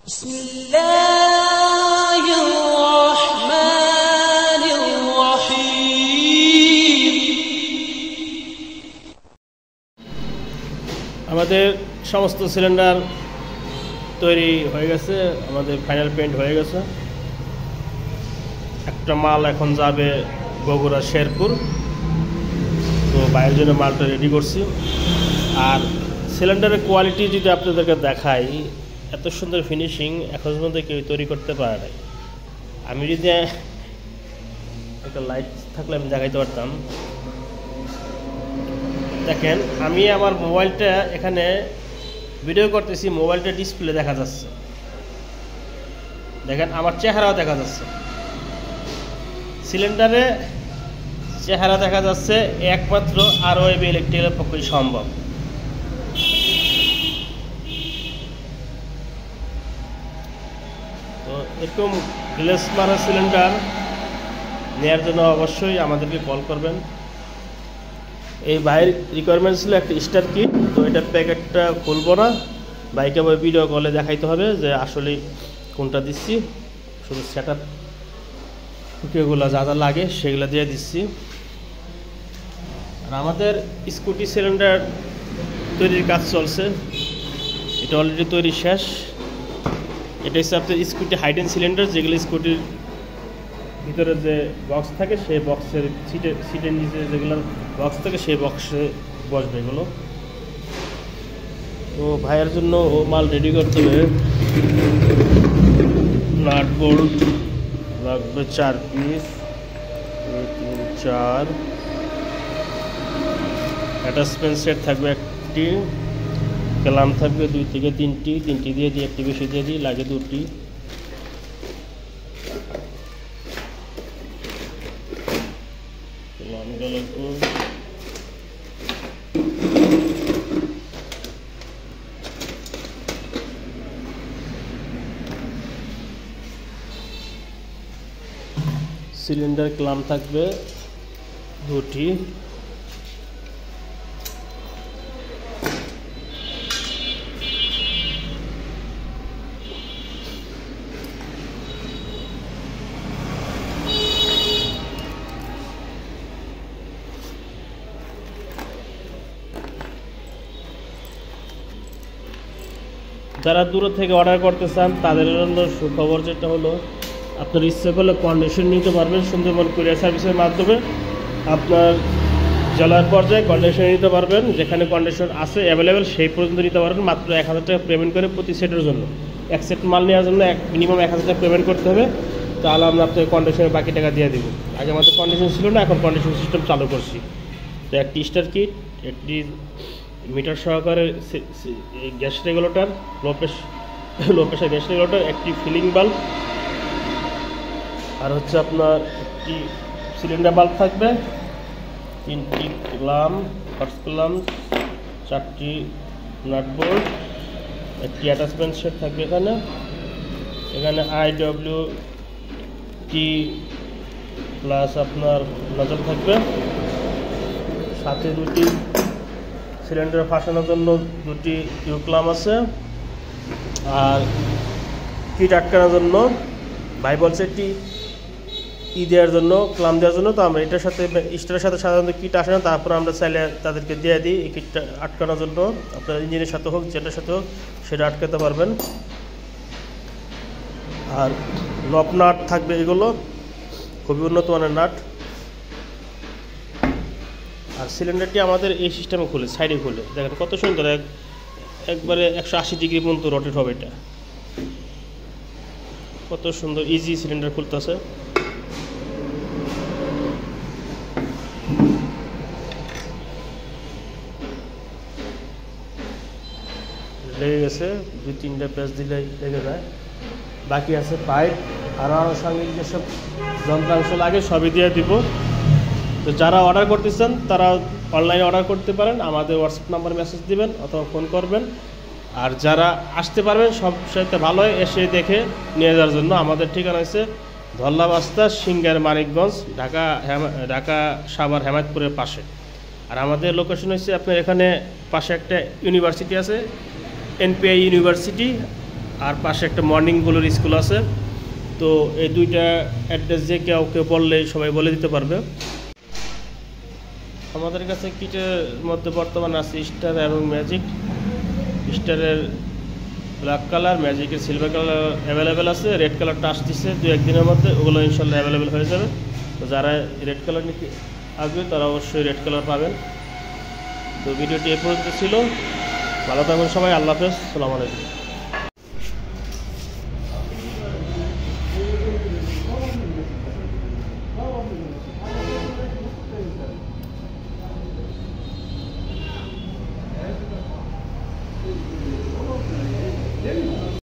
بسم الله الرحمن الرحيم আমাদের সমস্ত সিলিন্ডার তৈরি হয়ে গেছে, আমাদের ফাইনাল পেইন্ট হয়ে গেছে। একটা মাল এখন যাবে বগুড়া শেরপুর, তো বাইরের জন্য মালটা রেডি করছি। আর সিলিন্ডারের কোয়ালিটি যদি আপনাদেরকে দেখাই, এত সুন্দর ফিনিশিং এখন পর্যন্ত কেউ তৈরি করতে পারে নাই। আমি যদি একটা লাইট থাকলে আমি দেখাইতে পারতাম। দেখেন, আমি আমার মোবাইলটা এখানে ভিডিও করতেছি, মোবাইলটা ডিসপ্লে দেখা যাচ্ছে। দেখেন, আমার চেহারাও দেখা যাচ্ছে, সিলিন্ডারে চেহারা দেখা যাচ্ছে। একমাত্র ROAB ইলেকট্রিক্যালের পক্ষেই সম্ভব। তো এরকম গ্লেস মারা সিলিন্ডার নেওয়ার জন্য অবশ্যই আমাদেরকে কল করবেন। এই ভাইয়ের রিকোয়ারমেন্ট ছিল একটা স্টার কিট, তো এটার প্যাকেটটা খুলবো না, বাইকে ভিডিও কলে দেখাইতে হবে যে আসলে কোনটা দিচ্ছি। শুধু সেট আপ এগুলো যা যা লাগে সেগুলো দিয়ে দিচ্ছি। আর আমাদের স্কুটি সিলিন্ডার তৈরির কাজ চলছে, এটা অলরেডি তৈরি শেষ। এটা হচ্ছে আপনার স্কুটি হাইডেন সিলিন্ডার, যেগুলো স্কুটির ভিতরে যে বক্স থাকে সেই বক্সের সিটের নিচে যেগুলো বক্স থাকে সেই বক্সে বসবে এগুলো। তো ভাইয়ের জন্য ও মাল রেডি করতে হবে। নাট বোল্ট লাগবে 4 পিস, 3 4। অ্যাটাচমেন্ট সেট থাকবে একটি, ক্লাম থাকবে 2 থেকে 3টি, 3টি দিয়ে দিই, একটি বেশি দিয়ে দিই, লাগে 2টি। সিলিন্ডার ক্লাম থাকবে 2টি। যারা দূর থেকে অর্ডার করতে চান তাদের জন্য সুখবর যেটা হলো, আপনার ইচ্ছে করলে কন্ডিশন নিতে পারবেন সুন্দরবন কুরিয়ার সার্ভিসের মাধ্যমে। আপনার জেলার পর্যায়ে কন্ডিশন নিতে পারবেন, যেখানে কন্ডিশন আছে অ্যাভেলেবেল সেই পর্যন্ত নিতে পারবেন। মাত্র 1000 টাকা পেমেন্ট করে প্রতি সেটের জন্য। এক সেট মাল নেওয়ার জন্য মিনিমাম 1000 টাকা পেমেন্ট করতে হবে, তাহলে আমরা আপনাকে কন্ডিশনের বাকি টাকা দিয়ে দেবো। আগে আমাদের কন্ডিশন ছিল না, এখন কন্ডিশন সিস্টেম চালু করছি। তো একটি স্টার কিট, একটি মিটার সহকারে gas regulator, low pressure gas regulator, একটি ফিলিং বাল্ব, আর হচ্ছে আপনার একটি সিলিন্ডার বাল্ব থাকবে, 3টি ক্লাম, হর্স ক্লাম, 4টি নাট বোল্ট, একটি অ্যাটাচমেন্ট সেট থাকবে। এখানে IWT প্লাস আপনার নজল থাকবে, সাথে 2টি সিলিন্ডার ফাঁসানোর জন্য 2টি ক্লাম আছে। আর কিট আটকানোর জন্য ভাই বলছে একটি দেওয়ার জন্য, ক্লাম দেওয়ার জন্য। তো আমরা এটার সাথে স্টারের সাথে সাধারণত কিট আসে না, তারপর আমরা চাইলে তাদেরকে দিয়ে দিই এই কিটটা আটকানোর জন্য। আপনার ইঞ্জিনের সাথে হোক যেটার সাথে হোক সেটা আটকাতে পারবেন। আর লক নাট থাকবে, এগুলো খুবই উন্নত মানের নাট। আর সিলিন্ডারটি আমাদের এই সিস্টেমে খুলে, সাইডে খুলে, দেখেন কত সুন্দর, একবারে 180 ডিগ্রি পর্যন্ত রোটেট হবে। এটা কত সুন্দর ইজি সিলিন্ডার খুলতেছে। লেগে গেছে, 2-3টা পেঁচ দিলে লেগে যায়। বাকি আছে পাইপ, আরও সাংঘিক যেসব যন্ত্রাংশ লাগে সবই দিয়ে দিব। তো যারা অর্ডার করতে চান তারা অনলাইনে অর্ডার করতে পারেন, আমাদের হোয়াটসঅ্যাপ নাম্বারে মেসেজ দিবেন অথবা ফোন করবেন। আর যারা আসতে পারবেন সবসাথে ভালো হয় এসে দেখে নিয়ে যাওয়ার জন্য। আমাদের ঠিকানা হচ্ছে ধল্লা বাস্তা, সিংগার, মানিকগঞ্জ, ঢাকা সাভার হেমায়তপুরের পাশে। আর আমাদের লোকেশন হচ্ছে আপনার এখানে পাশে একটা ইউনিভার্সিটি আছে, NPI ইউনিভার্সিটি, আর পাশে একটা মর্নিং গ্লোর স্কুল আছে। তো এই দুইটা অ্যাড্রেস যে কেউ বললে সবাই বলে দিতে পারবে। আমাদের কাছে কিটের মধ্যে বর্তমানে আছে স্টার এবং ম্যাজিক। স্টারের ব্ল্যাক কালার, ম্যাজিকের সিলভার কালার অ্যাভেলেবেল আছে। রেড কালারটা আসতেছে 2-1 দিনের মধ্যে, ওগুলো ইনশাল্লাহ অ্যাভেলেবেল হয়ে যাবে। তো যারা রেড কালার নিতে আসবে তারা অবশ্যই রেড কালার পাবেন। তো ভিডিওটি এ পর্যন্ত ছিল। ভালো থাকবেন সবাই, আল্লাহ হাফেজ, আসসালামু আলাইকুম।